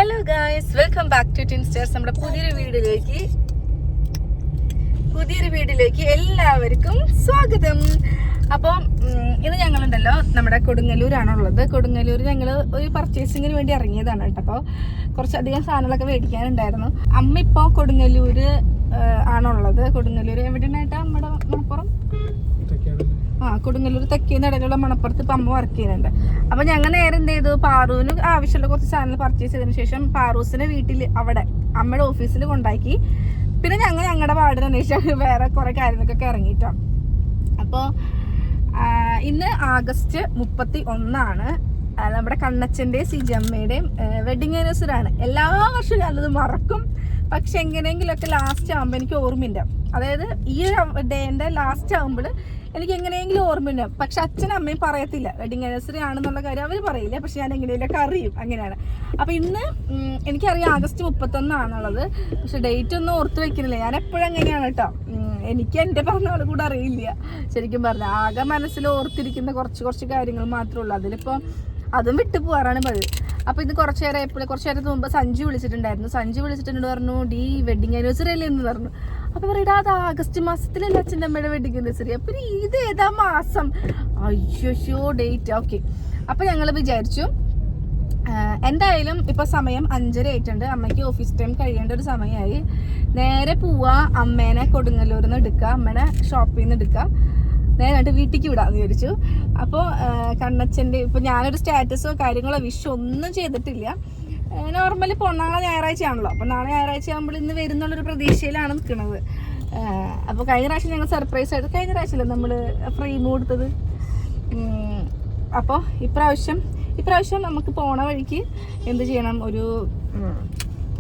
Hello guys, welcome back to twin stars. നമ്മുടെ പുതിയൊരു വീഡിയോയിലേക്ക് എല്ലാവർക്കും സ്വാഗതം. അപ്പം ഇന്ന് ഞങ്ങളുണ്ടല്ലോ നമ്മുടെ കൊടുങ്ങല്ലൂരാണുള്ളത്. കൊടുങ്ങല്ലൂർ ഞങ്ങൾ ഒരു പർച്ചേസിങ്ങിന് വേണ്ടി ഇറങ്ങിയതാണ് കേട്ടോ. അപ്പോൾ കുറച്ചധികം സാധനങ്ങളൊക്കെ മേടിക്കാനുണ്ടായിരുന്നു. അമ്മ ഇപ്പോൾ കൊടുങ്ങല്ലൂര് ആണുള്ളത്. കൊടുങ്ങല്ലൂർ എവിടെയായിട്ടാ? നമ്മുടെ മണപ്പുറം കൊടുങ്ങല്ലൂർ തെക്കേനടയിലുള്ള മണപ്പുറത്ത് ഇപ്പം അമ്മ വർക്ക് ചെയ്യുന്നുണ്ട്. അപ്പം ഞങ്ങൾ നേരെ എന്ത് ചെയ്തു, പാറുവിന് ആവശ്യമുള്ള കുറച്ച് സാധനങ്ങൾ പർച്ചേസ് ചെയ്തതിന് ശേഷം പാറൂസിനെ വീട്ടിൽ അവിടെ അമ്മയുടെ ഓഫീസിൽ കൊണ്ടാക്കി. പിന്നെ ഞങ്ങളുടെ വാർഡിന് അന്വേഷിച്ചാൽ വേറെ കുറേ കാര്യങ്ങൾക്കൊക്കെ ഇറങ്ങിയിട്ടോ. അപ്പോൾ ഇന്ന് ആഗസ്റ്റ് 31 നമ്മുടെ കണ്ണച്ചൻ്റെയും സിജമ്മയുടെയും വെഡിങ് ആനിവേഴ്സറി ആണ്. എല്ലാ വർഷവും ഞാനത് മറക്കും, പക്ഷെ എങ്ങനെയെങ്കിലുമൊക്കെ ലാസ്റ്റ് ആകുമ്പോൾ എനിക്ക് ഓർമ്മയുണ്ട്. അതായത് ഈ ഡേൻ്റെ ലാസ്റ്റ് ആകുമ്പോൾ എനിക്ക് എങ്ങനെയെങ്കിലും ഓർമ്മയുണ്ട്. പക്ഷെ അച്ഛനും അമ്മയും പറയത്തില്ല വെഡിങ് ആനിവേഴ്സറി ആണെന്നുള്ള കാര്യം അവർ പറയില്ല, പക്ഷെ ഞാൻ എങ്ങനെയൊക്കെ അറിയും. അങ്ങനെയാണ്. അപ്പം ഇന്ന് എനിക്കറിയാം ആഗസ്റ്റ് 31 പക്ഷെ ഡേറ്റ് ഒന്നും ഓർത്ത് വെക്കുന്നില്ല. ഞാൻ എപ്പോഴും എങ്ങനെയാണ് കേട്ടോ, എനിക്ക് എൻ്റെ പറഞ്ഞാൽ കൂടെ അറിയില്ല. ശരിക്കും പറഞ്ഞാൽ ആകെ മനസ്സിൽ ഓർത്തിരിക്കുന്ന കുറച്ച് കാര്യങ്ങൾ മാത്രമേ ഉള്ളൂ. അതിലിപ്പോൾ അതും വിട്ടു പോകാറാണ് പതിവ്. അപ്പോൾ ഇത് കുറച്ച് നേരത്തെ മുമ്പ് സഞ്ജു വിളിച്ചിട്ട് പറഞ്ഞു, ഡി വെഡിങ് ആനിവേഴ്സറി അല്ലേ എന്ന് പറഞ്ഞു. അപ്പോൾ പറയടാ, അത് ആഗസ്റ്റ് മാസത്തിലല്ലേ അച്ഛൻ്റെ അമ്മയുടെ വെഡിങ് ആനിവേഴ്സറി. അപ്പം ഇത് ഏതാ മാസം? അയ്യോ ഡേറ്റ്. ഓക്കെ, അപ്പോൾ ഞങ്ങൾ വിചാരിച്ചു എന്തായാലും ഇപ്പോൾ സമയം 5:30 ആയിട്ടുണ്ട്. അമ്മയ്ക്ക് ഓഫീസ് ടൈം കഴിയേണ്ട ഒരു സമയമായി. നേരെ പോവുക, അമ്മേനെ കൊടുങ്ങല്ലൂരിൽ നിന്ന് എടുക്കുക, അമ്മേനെ ഷോപ്പിൽ നിന്ന് എടുക്കുക, നേരിട്ട് വീട്ടിലേക്ക് വിടാമെന്ന് വിചാരിച്ചു. അപ്പോൾ കണ്ണച്ചൻ്റെ ഇപ്പോൾ ഞാനൊരു സ്റ്റാറ്റസോ കാര്യങ്ങളോ വിഷോ ഒന്നും ചെയ്തിട്ടില്ല. നോർമലി നാളെ ഞായറാഴ്ച ആണല്ലോ. അപ്പോൾ നാളെ ഞായറാഴ്ച ആകുമ്പോൾ ഇന്ന് വരുന്നുള്ളൊരു പ്രതീക്ഷയിലാണ് നിൽക്കുന്നത്. അപ്പോൾ കഴിഞ്ഞ പ്രാവശ്യം ഞങ്ങൾ സർപ്രൈസ് ആയിട്ട്, കഴിഞ്ഞ പ്രാവശ്യമല്ലേ നമ്മൾ ഫ്രെയിം കൊടുത്തത്. അപ്പോൾ ഇപ്രാവശ്യം നമുക്ക് പോണ വഴിക്ക് എന്ത് ചെയ്യണം, ഒരു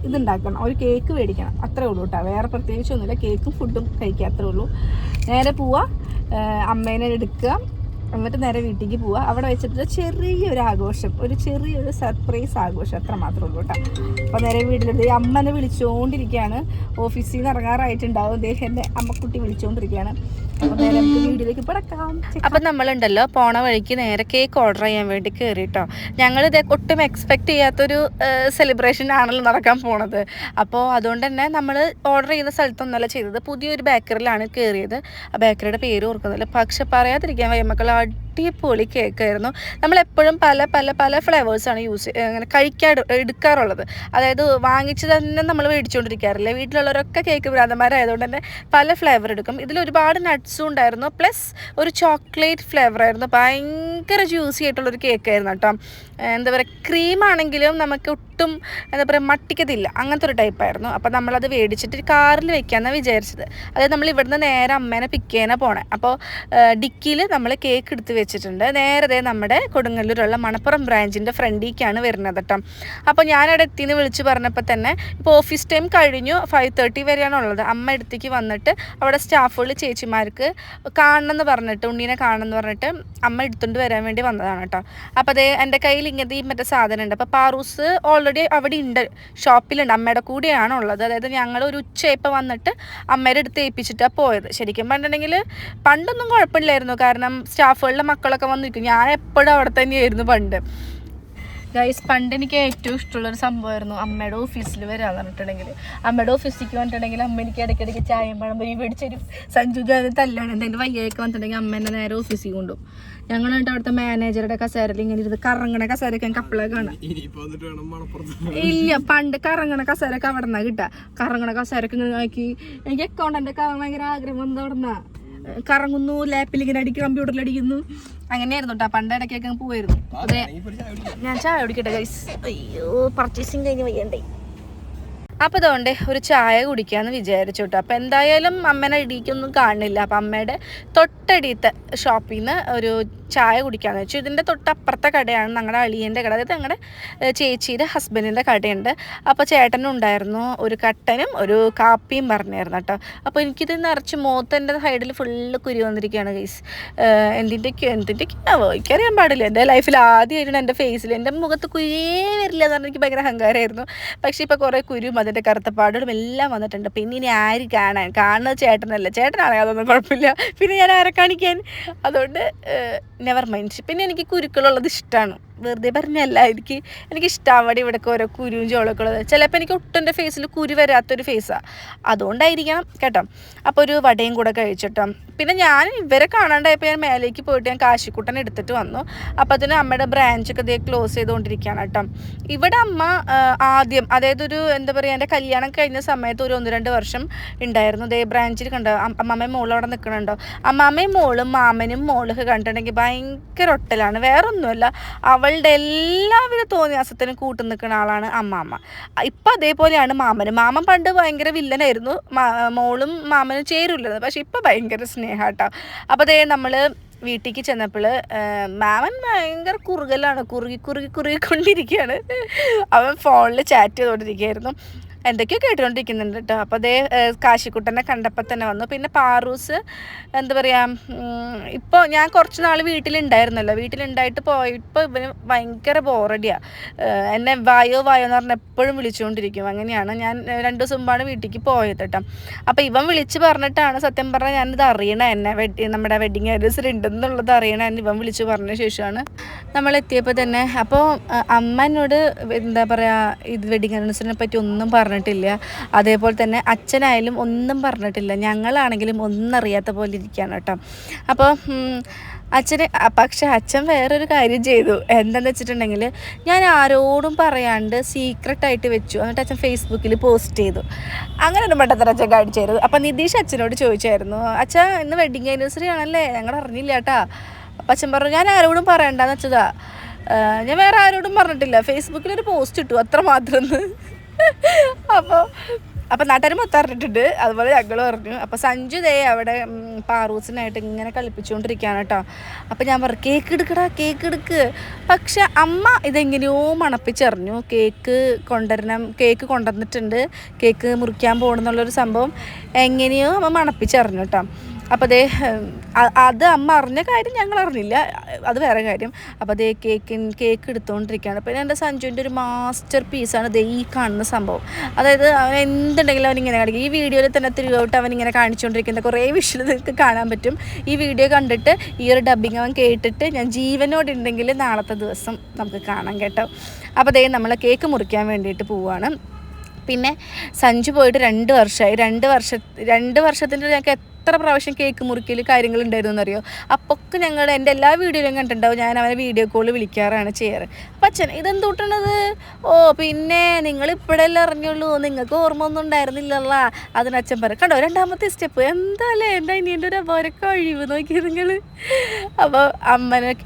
ഇതുണ്ടാക്കണം, ഒരു കേക്ക് മേടിക്കണം. അത്രേ ഉള്ളൂ കേട്ടോ, വേറെ പ്രത്യേകിച്ചൊന്നുമില്ല. കേക്കും ഫുഡും കഴിക്കുക, അത്രേ ഉള്ളൂ. നേരെ പോവുക, അമ്മേനെ എടുക്കുക, എന്നിട്ട് നേരെ വീട്ടിലേക്ക് പോവുക. അവിടെ വെച്ചിട്ട് ചെറിയൊരു സർപ്രൈസ് ആഘോഷം, അത്ര മാത്രമേ ഉള്ളൂ കേട്ടോ. അപ്പോൾ നേരെ വീട്ടിലെടുത്ത് അമ്മനെ വിളിച്ചുകൊണ്ടിരിക്കുകയാണ്. ഓഫീസിൽ നിന്ന് ഇറങ്ങാറായിട്ടുണ്ടാവും. എന്നെ അമ്മക്കുട്ടി വിളിച്ചുകൊണ്ടിരിക്കുകയാണ്. അപ്പോൾ നേരെ നമുക്ക് വീട്ടിലേക്ക് പടക്കാം. അപ്പം നമ്മളുണ്ടല്ലോ പോണ വഴിക്ക് നേരെ കേക്ക് ഓർഡർ ചെയ്യാൻ വേണ്ടി കയറി കേട്ടോ. ഞങ്ങളിത് ഒട്ടും എക്സ്പെക്ട് ചെയ്യാത്തൊരു സെലിബ്രേഷൻ ആണല്ലോ നടക്കാൻ പോണത്. അപ്പോൾ അതുകൊണ്ട് തന്നെ നമ്മൾ ഓർഡർ ചെയ്യുന്ന സ്ഥലത്തൊന്നുമല്ല ചെയ്തത്, പുതിയൊരു ബേക്കറിയിലാണ് കയറിയത്. ആ ബേക്കറിയുടെ പേര് ഓർക്കുന്നില്ല, പക്ഷെ പറയാതിരിക്കാൻ വയ്യ മക്കൾ, അടിപൊളി കേക്കായിരുന്നു. നമ്മളെപ്പോഴും പല ഫ്ലേവേഴ്സാണ് അങ്ങനെ എടുക്കാറുള്ളത്. അതായത് വാങ്ങിച്ച് തന്നെ നമ്മൾ മേടിച്ചുകൊണ്ടിരിക്കാറില്ല. വീട്ടിലുള്ളവരൊക്കെ കേക്ക് ഭ്രാന്തന്മാരായതുകൊണ്ട് തന്നെ പല ഫ്ലേവർ എടുക്കും. ഇതിൽ ഒരുപാട് നട്ട്സും ഉണ്ടായിരുന്നു, പ്ലസ് ഒരു ചോക്ലേറ്റ് ഫ്ലേവറായിരുന്നു. ഭയങ്കര ജ്യൂസി ആയിട്ടുള്ളൊരു കേക്കായിരുന്നു കേട്ടോ. എന്താ പറയുക, ക്രീമാണെങ്കിലും നമുക്ക് ഒട്ടും എന്താ പറയുക മട്ടിക്കത്തില്ല, അങ്ങനത്തെ ഒരു ടൈപ്പായിരുന്നു. അപ്പോൾ നമ്മളത് മേടിച്ചിട്ട് കാറിൽ വെക്കാമെന്നാണ് വിചാരിച്ചത്. അതായത് നമ്മൾ ഇവിടുന്ന് നേരെ അമ്മേനെ പിക്ക് ചെയ്യാനാണ് പോണേ. അപ്പോൾ ഡിക്കിയിൽ നമ്മൾ കേക്ക് എടുത്ത് വെച്ചിട്ടുണ്ട്. നേരത്തെ നമ്മുടെ കൊടുങ്ങല്ലൂരുള്ള മണപ്പുറം ബ്രാഞ്ചിൻ്റെ ഫ്രണ്ടിലേക്കാണ് വരുന്നത് കേട്ടോ. അപ്പോൾ ഞാനവിടെ എത്തിയെന്ന് വിളിച്ച് പറഞ്ഞപ്പോൾ തന്നെ ഇപ്പോൾ ഓഫീസ് ടൈം കഴിഞ്ഞു, 5:30 വരെയാണ് ഉള്ളത്. അമ്മ അടുത്തേക്ക് വന്നിട്ട് അവിടെ സ്റ്റാഫുകൾ ചേച്ചിമാർക്ക് കാണണമെന്ന് പറഞ്ഞിട്ട്, ഉണ്ണീനെ കാണണമെന്ന് പറഞ്ഞിട്ട് അമ്മ എടുത്തുകൊണ്ട് വരാൻ വേണ്ടി വന്നതാണ് കേട്ടോ. അപ്പോൾ അതേ എൻ്റെ കയ്യിൽ ഇങ്ങനത്തെ മറ്റേ സാധനം ഉണ്ട്. അപ്പോൾ പാറൂസ് ഓൾറെഡി അവിടെ ഉണ്ട്, ഷോപ്പിലുണ്ട്, അമ്മയുടെ കൂടെയാണ് ഉള്ളത്. അതായത് ഞങ്ങൾ ഒരു ഉച്ചയപ്പോൾ വന്നിട്ട് അമ്മയുടെ അടുത്ത് ഏൽപ്പിച്ചിട്ടാണ് പോയത്. ശരിക്കും പറഞ്ഞിട്ടുണ്ടെങ്കിൽ പണ്ടൊന്നും കുഴപ്പമില്ലായിരുന്നു, കാരണം സ്റ്റാഫുകളുടെ മക്കളൊക്കെ വന്നിരിക്കും. ഞാൻ എപ്പോഴും അവിടെ തന്നെയായിരുന്നു പണ്ട്. ഗൈസ്, പണ്ട് എനിക്ക് ഏറ്റവും ഇഷ്ടമുള്ളൊരു സംഭവമായിരുന്നു അമ്മയുടെ ഓഫീസിൽ വരാമെന്ന് പറഞ്ഞിട്ടുണ്ടെങ്കിൽ. അമ്മയുടെ ഓഫീസിലേക്ക് വന്നിട്ടുണ്ടെങ്കിൽ അമ്മ എനിക്ക് ഇടയ്ക്കിടയ്ക്ക് ചായയും പഴംപൊരി മേടിച്ചൊരു സഞ്ജു ജാതി തല്ലാണ്. എന്തെങ്കിലും വയ്യൊക്കെ വന്നിട്ടുണ്ടെങ്കിൽ അമ്മ എന്നെ നേരെ ഓഫീസിൽ കൊണ്ടുപോകും. ഞങ്ങൾ എന്നിട്ട് അവിടുത്തെ മാനേജറുടെ കസേരയിൽ ഇങ്ങനെ ഇരുന്ന് കറങ്ങണ കസേരയൊക്കെ എനിക്ക് അപ്പോഴേ കാണാം. ഇല്ല, പണ്ട് കറങ്ങണ കസേരയൊക്കെ അവിടെ നിന്നാണ് കിട്ടുക. കറങ്ങണ കസേരയൊക്കെ ഇങ്ങനെ നോക്കി എനിക്ക് അക്കൗണ്ടൻ്റെ ഭയങ്കര ആഗ്രഹം വന്നത് അവിടെ നിന്നാണ്. കറങ്ങുന്നു, ലാപ്പിൽ ഇങ്ങനെ അടിക്കും, കമ്പ്യൂട്ടറിൽ അടിക്കുന്നു, അങ്ങനെയായിരുന്നു കേട്ടോ. പണ്ട് ഇടയ്ക്കൊക്കെ പോയിരുന്നു. അതെ, ഞാൻ ചായ കുടിക്കട്ടെ ഗൈസ്. അയ്യോ, പർച്ചേസിങ് കഴിഞ്ഞ് വയ്യണ്ടേ. അപ്പോൾ അതുകൊണ്ട് ഒരു ചായ കുടിക്കാമെന്ന് വിചാരിച്ചു കേട്ടോ. അപ്പോൾ എന്തായാലും അമ്മേനെ ഇടിക്കൊന്നും കാണില്ല. അപ്പോൾ അമ്മയുടെ തൊട്ടടിയത്തെ ഷോപ്പിൽ നിന്ന് ഒരു ചായ കുടിക്കാമെന്ന് വെച്ചു. ഇതിൻ്റെ തൊട്ടപ്പുറത്തെ കടയാണ് ഞങ്ങളുടെ അളിയൻ്റെ കട, അതായത് ഞങ്ങളുടെ ചേച്ചിയുടെ ഹസ്ബൻഡിൻ്റെ കടയുണ്ട്. അപ്പോൾ ചേട്ടനും ഉണ്ടായിരുന്നു, ഒരു കട്ടനും ഒരു കാപ്പിയും പറഞ്ഞായിരുന്നു കേട്ടോ. അപ്പോൾ എനിക്കിത് നിറച്ച് മുഖത്തിൻ്റെ സൈഡിൽ ഫുള്ള് കുരു വന്നിരിക്കുകയാണ് ഗൈസ്. എന്തിൻ്റെയൊക്കെയാവോ എനിക്കറിയാൻ പാടില്ല. എൻ്റെ ലൈഫിൽ ആദ്യമായിരുന്നു എൻ്റെ ഫേസിൽ, എൻ്റെ മുഖത്ത് കുരേ വരില്ല എന്ന് പറഞ്ഞാൽ എനിക്ക് ഭയങ്കര അഹങ്കാരമായിരുന്നു. പക്ഷേ ഇപ്പോൾ കുറേ കുരും അതിൻ്റെ കറുത്തപ്പാടുകളും എല്ലാം വന്നിട്ടുണ്ട്. പിന്നെ ഇനി ആര് കാണുന്നത് ചേട്ടനല്ല, ചേട്ടനാണെങ്കിൽ അതൊന്നും കുഴപ്പമില്ല, പിന്നെ ഞാൻ ആരെ കാണിക്കാൻ. അതുകൊണ്ട് നെവർ മൈൻഡ്. പിന്നെ എനിക്ക് കുരുക്കളുള്ളത് ഇഷ്ടമാണ്. വെറുതെ പറഞ്ഞല്ല, എനിക്ക് ഇഷ്ടമാണ് ഇവിടെയൊക്കെ ഓരോ കുരുവും ചോളൊക്കെ ഉള്ളത്. ചിലപ്പോൾ എനിക്ക് ഒട്ടും എൻ്റെ ഫേസിൽ കുരു വരാത്തൊരു ഫേസാണ്, അതുകൊണ്ടായിരിക്കണം കേട്ടോ. അപ്പോൾ ഒരു വടയും കൂടെ കഴിച്ചിട്ടോ. പിന്നെ ഞാൻ ഇവരെ കാണാണ്ടായപ്പോൾ ഞാൻ മേലേക്ക് പോയിട്ട് ഞാൻ കാശിക്കുട്ടൻ എടുത്തിട്ട് വന്നു. അപ്പോൾ അതിന് അമ്മയുടെ ബ്രാഞ്ചൊക്കെ ഇതേ ക്ലോസ് ചെയ്തുകൊണ്ടിരിക്കുകയാണ് കേട്ടോ. ഇവിടെ അമ്മ ആദ്യം, അതായത് ഒരു എന്താ പറയുക, എൻ്റെ കല്യാണം കഴിഞ്ഞ സമയത്ത് ഒരു 1-2 വർഷം ഉണ്ടായിരുന്നു. ഇതേ ബ്രാഞ്ചിൽ കണ്ടോ അമ്മാമ്മയും മോളും അവിടെ നിൽക്കണുണ്ടോ. അമ്മാമ്മയും മോളും മാമനും മോളൊക്കെ കണ്ടിട്ടുണ്ടെങ്കിൽ ഭയങ്കര ഒട്ടലാണ്, വേറെ ഒന്നുമല്ല, അവളുടെ എല്ലാവിധ തോന്നിയാസത്തിനും കൂട്ടു നിൽക്കുന്ന ആളാണ് അമ്മാമ്മ. ഇപ്പം അതേപോലെയാണ് മാമൻ പണ്ട് ഭയങ്കര വില്ലനായിരുന്നു, മോളും മാമനും ചേരുമില്ലായിരുന്നു. പക്ഷെ ഇപ്പം ഭയങ്കര സ്നേഹാട്ടോ. അപ്പോൾ അതേ നമ്മൾ വീട്ടിലേക്ക് ചെന്നപ്പോൾ മാമൻ ഭയങ്കര കുറുകലാണ്, കുറുകിക്കൊണ്ടിരിക്കുകയാണ്. അവൻ ഫോണിൽ ചാറ്റ് ചെയ്തുകൊണ്ടിരിക്കുകയായിരുന്നു, എന്തൊക്കെയോ കേട്ടുകൊണ്ടിരിക്കുന്നുണ്ട് കേട്ടോ. അപ്പോൾ അതേ കാശിക്കുട്ടനെ കണ്ടപ്പോൾ തന്നെ വന്നു. പിന്നെ പാറൂസ് എന്താ പറയുക, ഇപ്പോൾ ഞാൻ കുറച്ച് നാൾ വീട്ടിലുണ്ടായിരുന്നല്ലോ, വീട്ടിലുണ്ടായിട്ട് പോയപ്പോൾ ഇവന് ഭയങ്കര ബോറടിയാണ്. എന്നെ വായോ എന്ന് പറഞ്ഞാൽ എപ്പോഴും വിളിച്ചുകൊണ്ടിരിക്കും. അങ്ങനെയാണ് ഞാൻ 2 ദിവസം മുമ്പാണ് വീട്ടിലേക്ക് പോയത് കേട്ടോ. അപ്പോൾ ഇവൻ വിളിച്ച് പറഞ്ഞിട്ടാണ് സത്യം പറഞ്ഞാൽ ഞാനിത് അറിയണേ, എന്നെ നമ്മുടെ വെഡിങ് ആനിവേഴ്സറി ഉണ്ടെന്നുള്ളത് അറിയണേ. ഇവൻ വിളിച്ച് പറഞ്ഞ ശേഷമാണ് നമ്മൾ എത്തിയപ്പോൾ തന്നെ. അപ്പോൾ അമ്മ എന്നോട് എന്താ പറയുക, ഇത് വെഡിങ് ആനിവേഴ്സറിനെ പറ്റി ഒന്നും പറഞ്ഞിട്ടില്ല. അതേപോലെ തന്നെ അച്ഛനായാലും ഒന്നും പറഞ്ഞിട്ടില്ല. ഞങ്ങളാണെങ്കിലും ഒന്നും അറിയാത്ത പോലെ ഇരിക്കുകയാണ് കേട്ടോ. അപ്പോൾ പക്ഷെ അച്ഛൻ വേറൊരു കാര്യം ചെയ്തു. എന്താണെന്ന് വെച്ചിട്ടുണ്ടെങ്കിൽ, ഞാൻ ആരോടും പറയാണ്ട് സീക്രട്ടായിട്ട് വെച്ചു. എന്നിട്ട് അച്ഛൻ ഫേസ്ബുക്കിൽ പോസ്റ്റ് ചെയ്തു. അങ്ങനെ ഒരു മട്ടത്തര അച്ഛൻ കാണിച്ചായിരുന്നു. അപ്പം നിതീഷ് അച്ഛനോട് ചോദിച്ചായിരുന്നു, അച്ഛാ ഇന്ന് വെഡിങ് ആനിവേഴ്സറി ആണല്ലേ, ഞങ്ങൾ അറിഞ്ഞില്ല കേട്ടാ. അപ്പം അച്ഛൻ പറഞ്ഞു, ഞാൻ ആരോടും പറയണ്ടെന്ന് വെച്ചതാ, ഞാൻ വേറെ ആരോടും പറഞ്ഞിട്ടില്ല, ഫേസ്ബുക്കിലൊരു പോസ്റ്റ് ഇട്ടു അത്ര മാത്രം. അപ്പോൾ നാട്ടുകാർ മൊത്തം അറിഞ്ഞിട്ടുണ്ട്, അതുപോലെ ഞങ്ങൾ പറഞ്ഞു. അപ്പോൾ സഞ്ജു ദേ അവിടെ പാറൂസിനായിട്ട് ഇങ്ങനെ കളിപ്പിച്ചുകൊണ്ടിരിക്കുകയാണ് കേട്ടോ. അപ്പോൾ ഞാൻ പറഞ്ഞു, കേക്ക് എടുക്ക്. പക്ഷെ അമ്മ ഇതെങ്ങനെയോ മണപ്പിച്ചറിഞ്ഞു, കേക്ക് കൊണ്ടുവന്നിട്ടുണ്ട്, കേക്ക് മുറിക്കാൻ പോകണമെന്നുള്ളൊരു സംഭവം എങ്ങനെയോ അമ്മ മണപ്പിച്ചറിഞ്ഞു കേട്ടോ. അപ്പോൾ അത് അമ്മ അറിഞ്ഞ കാര്യം ഞങ്ങൾ അറിഞ്ഞില്ല, അത് വേറെ കാര്യം. അപ്പോൾ കേക്ക് എടുത്തുകൊണ്ടിരിക്കുകയാണ്. പിന്നെ എൻ്റെ സഞ്ജുവിൻ്റെ ഒരു മാസ്റ്റർ പീസാണ് ഈ കാണുന്ന സംഭവം. അതായത് അവൻ എന്തുണ്ടെങ്കിലും അവനിങ്ങനെ കാണിക്കും. ഈ വീഡിയോയിൽ തന്നെ തിരികോട്ട് അവനിങ്ങനെ കാണിച്ചുകൊണ്ടിരിക്കുന്ന കുറേ വിഷ്വൽ നിങ്ങൾക്ക് കാണാൻ പറ്റും. ഈ വീഡിയോ കണ്ടിട്ട് ഈ ഒരു ഡബ്ബിങ് അവൻ കേട്ടിട്ട് ഞാൻ ജീവനോട് ഉണ്ടെങ്കിൽ നാളത്തെ ദിവസം നമുക്ക് കാണാം കേട്ടോ. അപ്പോൾ നമ്മൾ കേക്ക് മുറിക്കാൻ വേണ്ടിയിട്ട് പോവുകയാണ്. പിന്നെ സഞ്ജു പോയിട്ട് 2 വർഷമായി. 2 വർഷത്തിൻ്റെ ഞങ്ങൾക്ക് എത്ര പ്രാവശ്യം കേക്ക് മുറിക്കൽ കാര്യങ്ങളുണ്ടായിരുന്നു എന്നറിയോ. അപ്പൊക്കെ എൻ്റെ എല്ലാ വീഡിയോയിലും കണ്ടിട്ടുണ്ടാവും, ഞാൻ അവനെ വീഡിയോ കോൾ വിളിക്കാറാണ് ചെയ്യാറ്. അപ്പം അച്ഛൻ ഇതെന്തൂട്ടണത്, ഓ പിന്നെ നിങ്ങൾ ഇപ്പോഴെല്ലാം അറിഞ്ഞുള്ളൂ, നിങ്ങൾക്ക് ഓർമ്മ ഒന്നും ഉണ്ടായിരുന്നില്ലല്ലോ. അതിനച്ഛൻ പറയും, കണ്ടോ 2ാമത്തെ സ്റ്റെപ്പ്, എന്താല്ലേ എൻ്റെ അനിയൻ്റെ ഒരു അപാരൊക്കെ കഴിവ് നോക്കി നിങ്ങൾ. അപ്പോൾ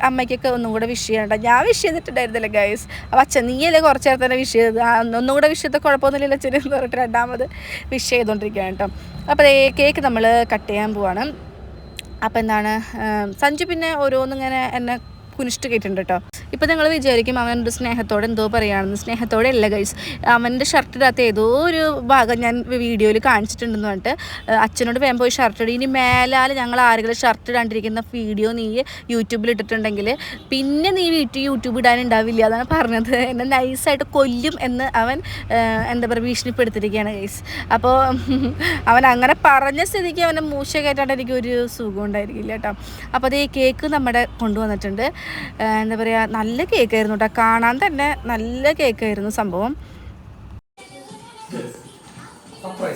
അമ്മയ്ക്കൊക്കെ ഒന്നും കൂടെ വിഷ് ചെയ്യണ്ട. ഞാൻ വിഷ് ചെയ്തിട്ടുണ്ടായിരുന്നില്ല ഗൈസ്. അപ്പോൾ അച്ഛൻ നീയല്ലേ കുറച്ച് നേരം തന്നെ വിഷ് ചെയ്തത്, ഒന്നും കൂടെ വിഷ് ചെയ്ത കുഴപ്പമൊന്നുമില്ല അച്ഛൻ എന്ന് പറഞ്ഞിട്ട് 2ാമത് വിഷ് ചെയ്തുകൊണ്ടിരിക്കുകയാണ് കേട്ടോ. അപ്പോൾ കേക്ക് നമ്മൾ കട്ട് ചെയ്യാൻ പോവാണ്. അപ്പോൾ എന്താണ്, സഞ്ജു പിന്നെ ഓരോന്നിങ്ങനെ എന്നെ കുനിഷ്ട് കേട്ടിട്ടുണ്ട് കേട്ടോ. ഇപ്പോൾ നിങ്ങൾ വിചാരിക്കും അവനൊരു സ്നേഹത്തോടെ എന്തോ പറയുകയാണെന്ന്. സ്നേഹത്തോടെ അല്ല ഗൈസ്, അവൻ്റെ ഷർട്ടിനകത്ത് ഏതോ ഒരു ഭാഗം ഞാൻ വീഡിയോയിൽ കാണിച്ചിട്ടുണ്ടെന്ന് പറഞ്ഞിട്ട് അച്ഛനോട് വേഗം പോയി ഷർട്ട് ഇടി, ഇനി മേലാൽ ഞങ്ങൾ ആരെങ്കിലും ഷർട്ട് ഇടാണ്ടിരിക്കുന്ന വീഡിയോ നീ യൂട്യൂബിൽ ഇട്ടിട്ടുണ്ടെങ്കിൽ പിന്നെ നീ വീട്ടിൽ യൂട്യൂബ് ഇടാനുണ്ടാവില്ല, അതാണ് പറഞ്ഞത്. എന്നെ നൈസായിട്ട് കൊല്ലും എന്ന് അവൻ എന്താ പറയുക ഭീഷണിപ്പെടുത്തിയിരിക്കുകയാണ് ഗൈസ്. അപ്പോൾ അവൻ അങ്ങനെ പറഞ്ഞ സ്ഥിതിക്ക് അവനെ മൂശ കയറ്റാണ്ട് എനിക്കൊരു സുഖം ഉണ്ടായിരിക്കില്ല കേട്ടോ. അപ്പോൾ അത് ഈ കേക്ക് നമ്മുടെ കൊണ്ടുവന്നിട്ടുണ്ട്. എന്താ പറയുക, നല്ല കേക്കായിരുന്നു കേട്ടോ, കാണാൻ തന്നെ നല്ല കേക്കായിരുന്നു സംഭവം. ഇപ്പോൾ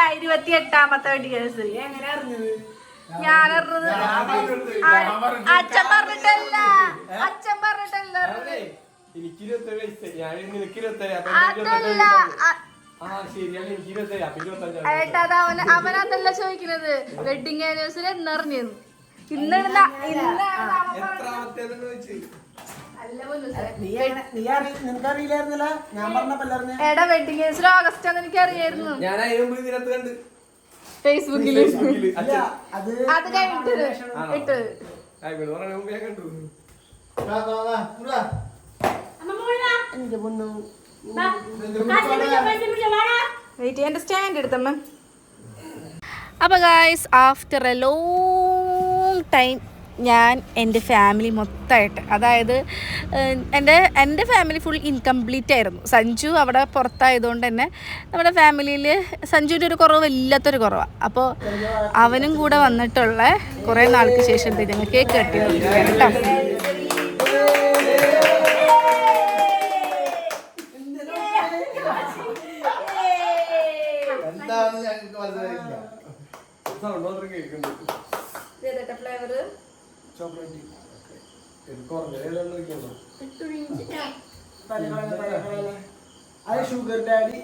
28ാമത്തെ വെഡിങ് ആനിവേഴ്സറി. എങ്ങനെ അറിഞ്ഞത്? ഞാൻ അറിഞ്ഞത് അച്ഛൻ പറഞ്ഞിട്ടല്ല. അവനതല്ല ചോദിക്കുന്നത്, വെഡിങ് ആനിവേഴ്സറി എന്നറിഞ്ഞു. എടാ വെഡിങ് ആനിവേഴ്സറി ഓഗസ്റ്റ് ആണെന്ന് എനിക്ക് അറിയായിരുന്നു, ഫേസ്ബുക്കില്. അത് കഴിഞ്ഞിട്ട് ഇട്ടത്. വെയിറ്റ് സ്റ്റാൻഡ് എടുത്തമ്മ. അപ്പോൾ guys after a long time ഞാൻ എൻ്റെ ഫാമിലി മൊത്തമായിട്ട്, അതായത് എൻ്റെ ഫാമിലി ഫുൾ ഇൻകംപ്ലീറ്റ് ആയിരുന്നു. സഞ്ജു അവിടെ പുറത്തായതുകൊണ്ട് തന്നെ നമ്മുടെ ഫാമിലിയിൽ സഞ്ജുവിൻ്റെ ഒരു കുറവ് വല്ലാത്തൊരു കുറവാണ്. അപ്പോൾ അവനും കൂടെ വന്നിട്ടുള്ള കുറേ നാൾക്ക് ശേഷം ഞങ്ങൾ കേക്ക് കട്ട് ചെയ്തിരിക്കുകയാണ് കേട്ടോ. ഷുഗർ ഡാഡി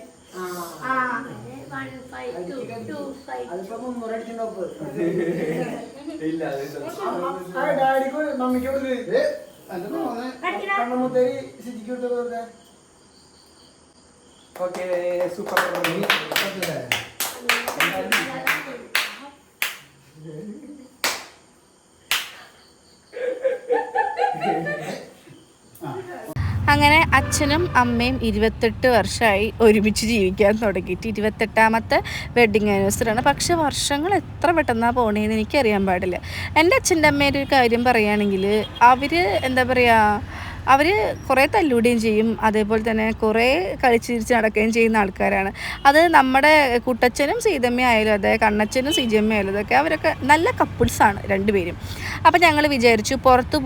ഡാഡിക്ക് മമ്മിക്ക് കണ്ണമുത്തേരി സിദ്ധിക്ക് വിട്ടത്. Okay super. അങ്ങനെ അച്ഛനും അമ്മയും 28 വർഷമായി ഒരുമിച്ച് ജീവിക്കാൻ തുടങ്ങിയിട്ട് 28ാമത്തെ വെഡ്ഡിങ് ആനിവേഴ്സറിയാണ്. പക്ഷെ വർഷങ്ങൾ എത്ര പെട്ടെന്നാണ് പോകണേന്ന് എനിക്കറിയാൻ പാടില്ല. എൻ്റെ അച്ഛൻ്റെ അമ്മയുടെ ഒരു കാര്യം പറയുകയാണെങ്കിൽ അവർ എന്താ പറയുക, അവർ കുറേ തല്ലൂടുകയും ചെയ്യും, അതേപോലെ തന്നെ കുറേ കളിച്ച് ചിരിച്ച് നടക്കുകയും ചെയ്യുന്ന ആൾക്കാരാണ്. അത് നമ്മുടെ കുട്ടച്ഛനും സീതമ്മ ആയാലും അതെ, കണ്ണച്ഛനും സിജമ്മ ആയാലും അതൊക്കെ അവരൊക്കെ നല്ല കപ്പിൾസാണ് രണ്ടുപേരും. അപ്പോൾ ഞങ്ങൾ വിചാരിച്ചു പുറത്ത്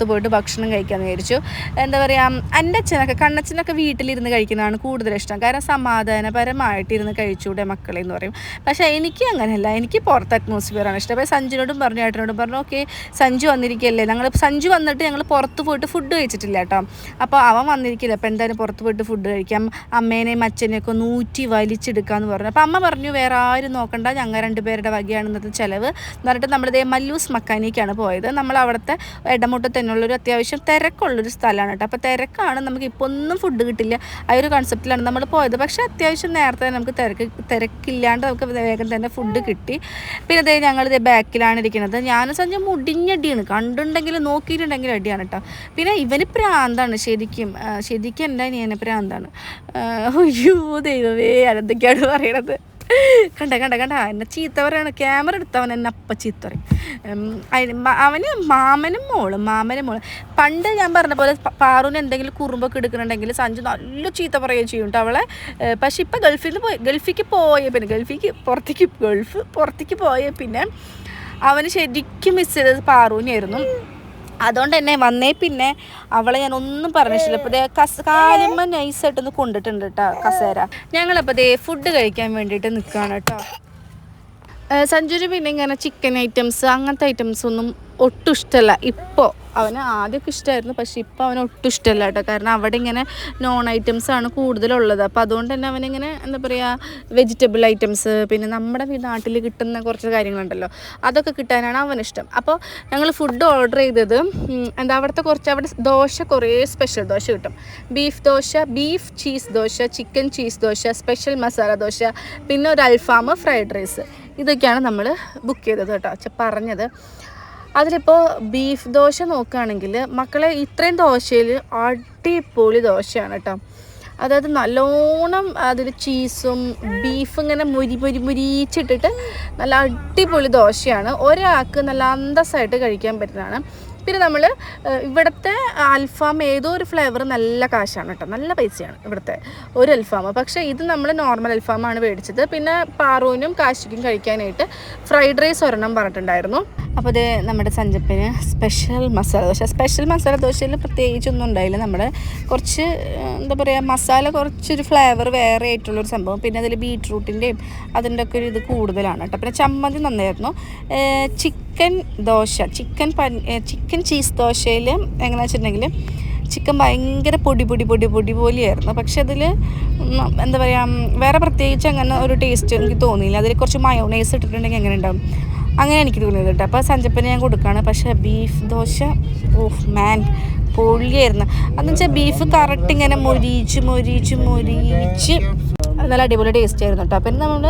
പോയിട്ട് ഭക്ഷണം കഴിക്കാമെന്ന് വിചാരിച്ചു. എന്താ പറയുക, എൻ്റെ അച്ഛനൊക്കെ കണ്ണച്ഛനൊക്കെ വീട്ടിലിരുന്ന് കഴിക്കുന്നതാണ് കൂടുതൽ ഇഷ്ടം. കാരണം സമാധാനപരമായിട്ടിരുന്ന് കഴിച്ചുകൂടെ മക്കളെ എന്ന് പറയും. പക്ഷേ എനിക്ക് അങ്ങനെയല്ല, എനിക്ക് പുറത്ത് അറ്റ്മോസ്ഫിയറാണ് ഇഷ്ടം. അപ്പോൾ സഞ്ജുനോടും പറഞ്ഞു, ഏട്ടനോടും പറഞ്ഞു, ഓക്കെ സഞ്ജു വന്നിരിക്കുകയല്ലേ, സഞ്ജു വന്നിട്ട് ഞങ്ങൾ പുറത്ത് പോയിട്ട് ഫുഡ് കഴിച്ചിട്ടില്ല കേട്ടോ. അപ്പോൾ അവൻ വന്നിരിക്കില്ല, അപ്പോൾ എന്തായാലും പുറത്ത് പോയിട്ട് ഫുഡ് കഴിക്കാം, അമ്മേനെയും അച്ഛനെയൊക്കെ ഒന്ന് ഊറ്റി വലിച്ചെടുക്കാമെന്ന് പറഞ്ഞു. അപ്പോൾ അമ്മ പറഞ്ഞു വേറെ ആരും നോക്കണ്ട, ഞങ്ങൾ 2 പേരുടെ വകയാണ് ഇന്നത്തെ ചിലവ് എന്നിട്ട് നമ്മളിതേ മല്ലൂസ് മക്കാനിക്കാണ് പോയത്. നമ്മൾ അവിടുത്തെ ഇടമുട്ടത്ത് തന്നെയുള്ളൊരു അത്യാവശ്യം തിരക്കുള്ളൊരു സ്ഥലമാണ് കേട്ടോ. അപ്പോൾ തിരക്കാണ്, നമുക്ക് ഇപ്പോൾ ഒന്നും ഫുഡ് കിട്ടില്ല, ആ ഒരു കൺസെപ്റ്റിലാണ് നമ്മൾ പോയത്. പക്ഷേ അത്യാവശ്യം നേരത്തെ നമുക്ക് തിരക്കില്ലാണ്ട് നമുക്ക് വേഗം തന്നെ ഫുഡ് കിട്ടി. പിന്നെ അതേ ഞങ്ങളിതേ ബാക്കിലാണ് ഇരിക്കുന്നത്. ഞാനും സഞ്ജു മുടിഞ്ഞടിയാണ്, കണ്ടുണ്ടെങ്കിൽ നോക്കിയിട്ടുണ്ടെങ്കിൽ അടിയാണ് കേട്ടോ. പിന്നെ ഇവന് പ്രാന്താണ് ശരിക്കും എൻ്റെ അനിയനെ പ്രാന്താണ്. അയ്യോ ദൈവമേ, അതെന്തൊക്കെയാണ് പറയണത്. കണ്ട എന്നെ ചീത്ത പറയാണ്, ക്യാമറ എടുത്തവൻ എന്നെ അപ്പം ചീത്ത പറയും. അവന് മാമനും മോള് പണ്ട് ഞാൻ പറഞ്ഞ പോലെ പാറുവിന് എന്തെങ്കിലും കുറുമ്പൊക്കെ എടുക്കുന്നുണ്ടെങ്കിൽ സഞ്ജു നല്ല ചീത്ത പറയുകയും ചെയ്യും കേട്ടോ അവളെ. പക്ഷെ ഇപ്പം പുറത്തേക്ക് പോയ പിന്നെ അവന് ശരിക്കും മിസ് ചെയ്തത് പാറുവിനായിരുന്നു. അതുകൊണ്ട് തന്നെ വന്നേ പിന്നെ അവളെ ഞാൻ ഒന്നും പറഞ്ഞിട്ടില്ല. അപ്പോൾ കാലുമ്മ നൈസായിട്ടൊന്ന് കൊണ്ടിട്ടുണ്ട് കേട്ടോ കസേര. ഞങ്ങളപ്പോൾ ഫുഡ് കഴിക്കാൻ വേണ്ടിയിട്ട് നിൽക്കുകയാണ് കേട്ടോ. സഞ്ജുവിന് പിന്നെ ഇങ്ങനെ ചിക്കൻ ഐറ്റംസ് അങ്ങനത്തെ ഐറ്റംസ് ഒന്നും ഒട്ടും ഇഷ്ടമല്ല. ഇപ്പോൾ അവന് ആദ്യമൊക്കെ ഇഷ്ടമായിരുന്നു, പക്ഷേ ഇപ്പോൾ അവന് ഒട്ടും ഇഷ്ടമല്ല കേട്ടോ. കാരണം അവിടെ ഇങ്ങനെ നോൺ ഐറ്റംസാണ് കൂടുതലുള്ളത്. അപ്പോൾ അതുകൊണ്ട് തന്നെ അവനിങ്ങനെ എന്താ പറയുക വെജിറ്റബിൾ ഐറ്റംസ്, പിന്നെ നമ്മുടെ നാട്ടിൽ കിട്ടുന്ന കുറച്ച് കാര്യങ്ങളുണ്ടല്ലോ അതൊക്കെ കിട്ടാനാണ് അവനിഷ്ടം. അപ്പോൾ ഞങ്ങൾ ഫുഡ് ഓർഡർ ചെയ്തത് അവിടെ ദോശ കുറേ സ്പെഷ്യൽ ദോശ കിട്ടും. Beef dosa, beef cheese dosa, chicken cheese dosa, special masala dosa, പിന്നെ ഒരു അൽഫാം, ഫ്രൈഡ് റൈസ്, ഇതൊക്കെയാണ് നമ്മൾ ബുക്ക് ചെയ്തത് കേട്ടോ പറഞ്ഞത്. അതിലിപ്പോൾ ബീഫ് ദോശ നോക്കുകയാണെങ്കിൽ മക്കളെ ഇത്രയും ദോശയിൽ അടിപൊളി ദോശയാണ് കേട്ടോ. അതായത് നല്ലോണം അതിൽ ചീസും ബീഫ് ഇങ്ങനെ മുരിച്ചിട്ടിട്ട് നല്ല അടിപൊളി ദോശയാണ്. ഒരാൾക്ക് നല്ല അന്തസ്സായിട്ട് കഴിക്കാൻ പറ്റുന്നതാണ്. പിന്നെ നമ്മൾ ഇവിടുത്തെ അൽഫാം ഏതോ ഒരു ഫ്ലേവർ നല്ല കാശാണ് കേട്ടോ, നല്ല പൈസയാണ് ഇവിടുത്തെ ഒരു അൽഫാം. പക്ഷേ ഇത് നമ്മൾ നോർമൽ അൽഫാമാണ് മേടിച്ചത്. പിന്നെ പാറുവിനും കാശിക്കും കഴിക്കാനായിട്ട് ഫ്രൈഡ് റൈസ് ഒരെണ്ണം പറഞ്ഞിട്ടുണ്ടായിരുന്നു. അപ്പോൾ ഇത് നമ്മുടെ സഞ്ജപ്പന് സ്പെഷ്യൽ മസാല ദോശയിൽ പ്രത്യേകിച്ചൊന്നും ഉണ്ടായില്ല. നമ്മുടെ കുറച്ച് എന്താ പറയുക മസാല കുറച്ചൊരു ഫ്ലേവർ വേറെ ആയിട്ടുള്ളൊരു സംഭവം. പിന്നെ അതിൽ ബീട്രൂട്ടിൻ്റെയും അതിൻ്റെ ഒക്കെ ഒരു ഇത് കൂടുതലാണ് കേട്ടോ. പിന്നെ ചമ്മന്തി നന്നായിരുന്നു. ചിക്കൻ ചീസ് ദോശയിൽ എങ്ങനെയാണെന്ന് വെച്ചിട്ടുണ്ടെങ്കിൽ ചിക്കൻ ഭയങ്കര പൊടി പോലെയായിരുന്നു. പക്ഷെ അതിൽ എന്താ പറയുക വേറെ പ്രത്യേകിച്ച് അങ്ങനെ ഒരു ടേസ്റ്റ് എനിക്ക് തോന്നിയില്ല. അതിൽ കുറച്ച് മയോണൈസ് ഇട്ടിട്ടുണ്ടെങ്കിൽ എങ്ങനെ ഉണ്ടാവും, അങ്ങനെ എനിക്ക് തോന്നിയത് കേട്ടോ. അപ്പോൾ സഞ്ജപ്പന് ഞാൻ കൊടുക്കുകയാണ്. പക്ഷേ ബീഫ് ദോശ പൊളിയായിരുന്നു. അതെന്ന് വെച്ചാൽ ബീഫ് കറക്റ്റ് ഇങ്ങനെ മൊരിച്ച് നല്ല അടിപൊളി ടേസ്റ്റ് ആയിരുന്നു കേട്ടോ. പിന്നെ നമ്മൾ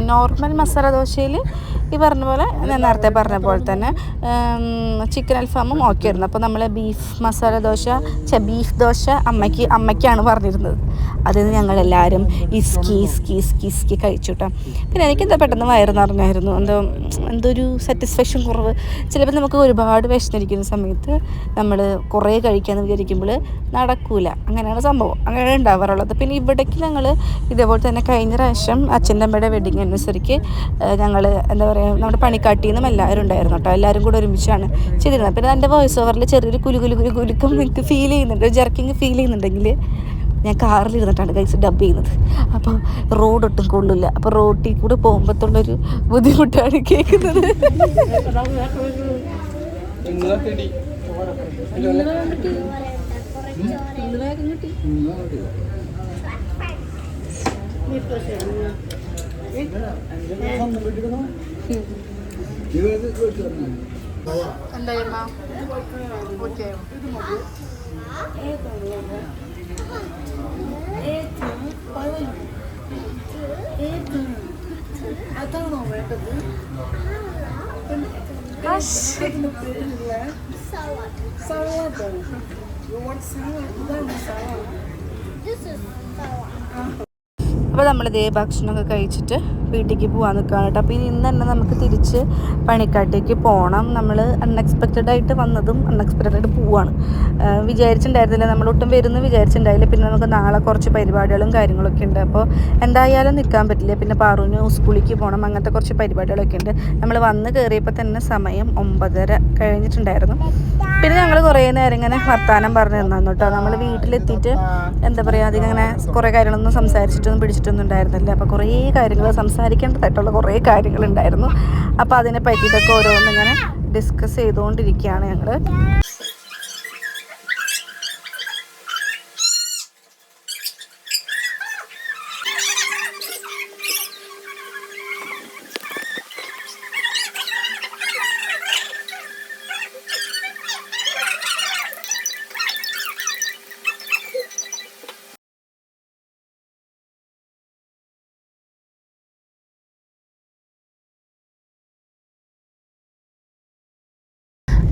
നോർമൽ മസാല ദോശയിൽ ഈ പറഞ്ഞ പോലെ ഞാൻ നേരത്തെ പറഞ്ഞ പോലെ തന്നെ ചിക്കൻ അൽഫാമും ഓക്കെ ആയിരുന്നു. അപ്പോൾ നമ്മൾ ബീഫ് മസാല ദോശ ബീഫ് ദോശ അമ്മയ്ക്കാണ് പറഞ്ഞിരുന്നത്. അതിൽ നിന്ന് ഞങ്ങളെല്ലാവരും ഇസ്കി കഴിച്ചു കേട്ടോ. പിന്നെ എനിക്കെന്താ പെട്ടെന്ന് വയറ് നിറഞ്ഞായിരുന്നു. എന്തോ ഒരു സാറ്റിസ്ഫാക്ഷൻ കുറവ്. ചിലപ്പോൾ നമുക്ക് ഒരുപാട് വിശന്നിരിക്കുന്ന സമയത്ത് നമ്മൾ കുറേ കഴിക്കാമെന്ന് വിചാരിക്കുമ്പോൾ നടക്കൂല. അങ്ങനെയാണ് സംഭവം, അങ്ങനെ ഉണ്ടാവാറുള്ളത്. പിന്നെ ഇവിടേക്ക് ഞങ്ങൾ ഇതേപോലെ തന്നെ കഴിഞ്ഞ പ്രാവശ്യം അച്ഛൻ്റെ അമ്മയുടെ വെഡിങ് ആനിവേഴ്സറിക്ക് ഞങ്ങൾ എന്താ പറയുക നമ്മുടെ പണിക്കാട്ടിൽ നിന്നും എല്ലാവരും ഉണ്ടായിരുന്നു കേട്ടോ. എല്ലാവരും കൂടെ ഒരുമിച്ചാണ് ചെയ്തിരുന്നത്. പിന്നെ എൻ്റെ വോയിസ് ഓവറിൽ ചെറിയൊരു കുലുക്കം എനിക്ക് ഫീൽ ചെയ്യുന്നുണ്ട്, ജർക്കിങ് ഫീൽ ചെയ്യുന്നുണ്ടെങ്കിൽ ഞാൻ കാറിലിരുന്നിട്ടാണ് ഗൈസ് ഡബ് ചെയ്യുന്നത്. അപ്പോൾ റോഡൊട്ടും കൊള്ളില്ല. അപ്പോൾ റോട്ടിൽ കൂടെ പോകുമ്പോഴത്തുള്ളൊരു ബുദ്ധിമുട്ടാണ് കേൾക്കുന്നത്. അതാണോ വേണ്ടത്? Salad. You want salad? ഇതാണ് salad. This is salad. അപ്പോൾ നമ്മളിതേ ഭക്ഷണമൊക്കെ കഴിച്ചിട്ട് വീട്ടിലേക്ക് പോകാൻ നിൽക്കുകയാണ് കേട്ടോ. അപ്പോൾ ഇന്ന് തന്നെ നമുക്ക് തിരിച്ച് പണിക്കാട്ടേക്ക് പോകണം. നമ്മൾ അൺഎക്സ്പെക്റ്റഡായിട്ട് വന്നതും അൺഎക്സ്പെക്റ്റഡായിട്ട് പോവാണ്. വിചാരിച്ചിട്ടുണ്ടായിരുന്നില്ല, നമ്മളൊട്ടും വരുമെന്ന് വിചാരിച്ചിട്ടുണ്ടായില്ല. പിന്നെ നമുക്ക് നാളെ കുറച്ച് പരിപാടികളും കാര്യങ്ങളൊക്കെ ഉണ്ട്. അപ്പോൾ എന്തായാലും നിൽക്കാൻ പറ്റില്ല. പിന്നെ പാറുവിന് സ്കൂളിലേക്ക് പോകണം, അങ്ങനത്തെ കുറച്ച് പരിപാടികളൊക്കെ ഉണ്ട്. നമ്മൾ വന്ന് കയറിയപ്പോൾ തന്നെ സമയം 9:30 കഴിഞ്ഞിട്ടുണ്ടായിരുന്നു. പിന്നെ ഞങ്ങൾ കുറേ നേരം ഇങ്ങനെ വർത്താനം പറഞ്ഞു തന്നു കേട്ടോ. നമ്മൾ വീട്ടിലെത്തിയിട്ട് എന്താ പറയുക, അധികം അങ്ങനെ കുറേ കാര്യങ്ങളൊന്നും സംസാരിച്ചിട്ടൊന്നും പിടിച്ചിട്ടൊന്നും ഉണ്ടായിരുന്നില്ല. അപ്പോൾ കുറേ കാര്യങ്ങൾ സംസാരിക്കേണ്ടതായിട്ടുള്ള കുറേ കാര്യങ്ങളുണ്ടായിരുന്നു. അപ്പോൾ അതിനെ പറ്റിയിട്ടൊക്കെ ഓരോന്നിങ്ങനെ ഡിസ്കസ് ചെയ്തുകൊണ്ടിരിക്കുകയാണ് ഞങ്ങൾ.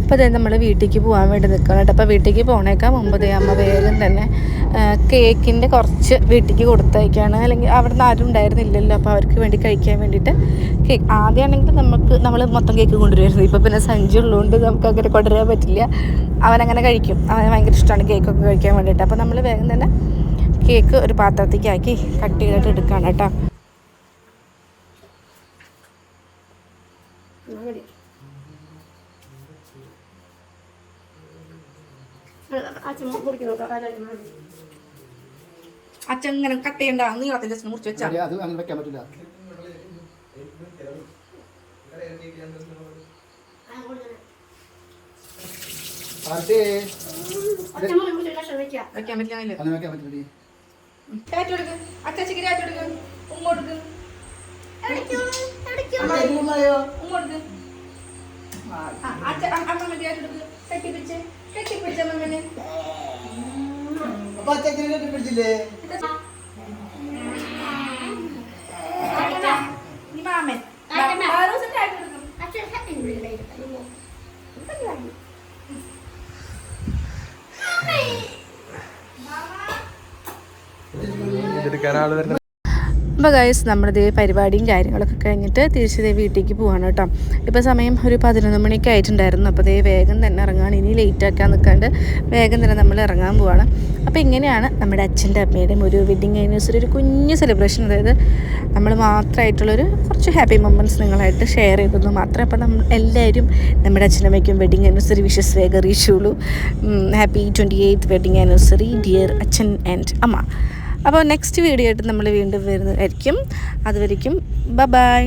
അപ്പോൾ അതായത് നമ്മൾ വീട്ടിലേക്ക് പോകാൻ വേണ്ടി നിൽക്കണം കേട്ടോ. അപ്പോൾ വീട്ടിലേക്ക് പോകണേക്കാൾ മുമ്പ് അമ്മ വേഗം തന്നെ കേക്കിൻ്റെ കുറച്ച് വീട്ടിലേക്ക് കൊടുത്തയക്കുകയാണ്. അല്ലെങ്കിൽ അവിടെ നിന്ന് ആരും ഉണ്ടായിരുന്നില്ലല്ലോ, അപ്പോൾ അവർക്ക് വേണ്ടി കഴിക്കാൻ വേണ്ടിയിട്ട് കേക്ക്. ആദ്യമാണെങ്കിൽ നമ്മൾ മൊത്തം കേക്ക് കൊണ്ടുവരുമായിരുന്നു. ഇപ്പോൾ പിന്നെ സഞ്ചി ഉള്ളതുകൊണ്ട് നമുക്ക് അങ്ങനെ കൊണ്ടുവരാൻ പറ്റില്ല. അവനങ്ങനെ കഴിക്കും, അവന് ഭയങ്കര ഇഷ്ടമാണ് കേക്കൊക്കെ കഴിക്കാൻ വേണ്ടിയിട്ട്. അപ്പോൾ നമ്മൾ വേഗം തന്നെ കേക്ക് ഒരു പാത്രത്തേക്കാക്കി കട്ട് ചെയ്തിട്ട് എടുക്കുകയാണ് കേട്ടോ. അച്ഛൻ ഇങ്ങനെ കട്ട് ചെയ്യണ്ട, നീളത്തിൽ ജസ്റ്റ് മുറിച്ച് വെച്ചാൽ അത് അങ്ങനെ വെക്കാൻ പറ്റില്ല. വെക്കാൻ പറ്റില്ല. പിടിച്ചില്ലേ മാമൻ അപ്പോൾ ഗൈസ് നമ്മളിത് പരിപാടിയും കാര്യങ്ങളൊക്കെ കഴിഞ്ഞിട്ട് തിരിച്ച് വീട്ടിലേക്ക് പോവാണ് കേട്ടോ. ഇപ്പോൾ സമയം ഒരു 11 മണിയൊക്കെ ആയിട്ടുണ്ടായിരുന്നു. അപ്പോൾ വേഗം തന്നെ ഇറങ്ങാണ്. ഇനി ലേറ്റാക്കാൻ നിൽക്കാണ്ട് വേഗം തന്നെ നമ്മൾ ഇറങ്ങാൻ പോവാണ്. അപ്പോൾ ഇങ്ങനെയാണ് നമ്മുടെ അച്ഛൻ്റെ അമ്മയുടെയും ഒരു വെഡ്ഡിങ് ആനിവേഴ്സറി, ഒരു കുഞ്ഞ് സെലിബ്രേഷൻ. അതായത് നമ്മൾ മാത്രമായിട്ടുള്ളൊരു കുറച്ച് ഹാപ്പി മൊമെൻറ്റ്സ് നിങ്ങളായിട്ട് ഷെയർ ചെയ്തത് മാത്രം. അപ്പോൾ നമ്മൾ എല്ലാവരും നമ്മുടെ അച്ഛനമ്മയ്ക്കും വെഡ്ഡിങ് ആനിവേഴ്സറി വിഷസ് വേഗം അറിയിച്ചുള്ളൂ. Happy 28th wedding anniversary dear അച്ഛൻ ആൻഡ് അമ്മ. അപ്പോൾ നെക്സ്റ്റ് വീഡിയോ ആയിട്ട് നമ്മൾ വീണ്ടും വരുന്നതായിരിക്കും. അതുവരെയ്ക്കും ബൈ.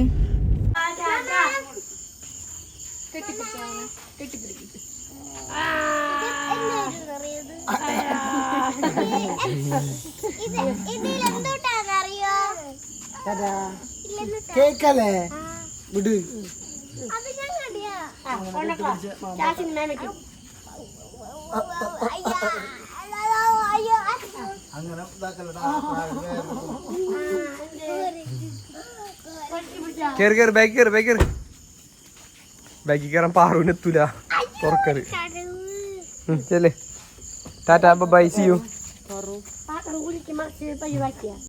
കേക്കല്ലേ വിട്. അങ്ങനെ കേറ് ബൈക്ക് ബാക്കി കയറാൻ പാറുവിന് എത്തൂല തുറക്കല് ചെല്ലേ tata bye see you Pak, kalau kulit masih baju